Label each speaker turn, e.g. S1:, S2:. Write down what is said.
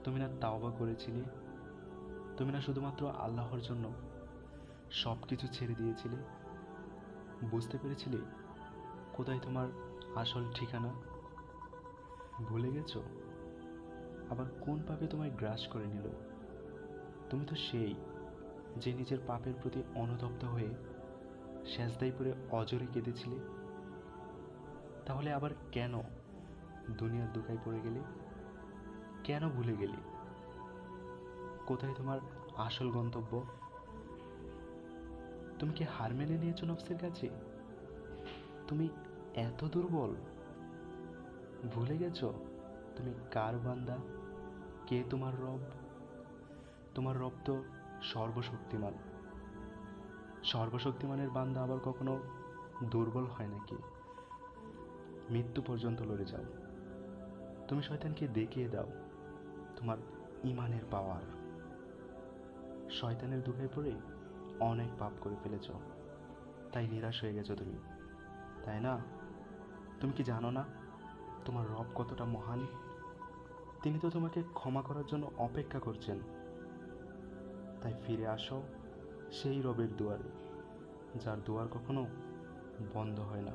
S1: তুমি না তাওবা করেছিলে? তুমি না শুধুমাত্র আল্লাহর জন্য সব কিছু ছেড়ে দিয়েছিলে? বুঝতে পেরেছিলে কোথায় তোমার আসল ঠিকানা? ভুলে গেছো আবার কোন পাপে তোমায় গ্রাস করে নিল? তুমি তো সেই যে নিজের পাপের প্রতি অনুতপ্ত হয়ে সেজদায় পড়ে অজরে কেঁদেছিলে। তাহলে আবার কেন দুনিয়ার দোকায় পড়ে গেলে? কেন ভুলে গেলে কোথায় তোমার আসল গন্তব্য? তুমি কি হার মেনে নিয়েছো নফসের কাছে? তুমি এত দুর্বল? ভুলে গেছো তুমি কার বান্দা, কে তোমার রব? তোমার রব তো সর্বশক্তিমান। সর্বশক্তিমানের বান্দা আবার কখনো দুর্বল হয় নাকি? মৃত্যু পর্যন্ত লড়ে যাও। তুমি শয়তানকে দেখিয়ে দাও তোমার ইমানের পাওয়ার। শয়তানের দুঃখে পড়ে অনেক পাপ করে ফেলেছ, তাই নিরাশ হয়ে গেছো তুমি, তাই না? তুমি কি জানো না তোমার রব কতটা মহান? তিনি তো তোমাকে ক্ষমা করার জন্য অপেক্ষা করছেন। তাই ফিরে আসো সেই রবের দুয়ারে, যার দুয়ার কখনো বন্ধ হয় না।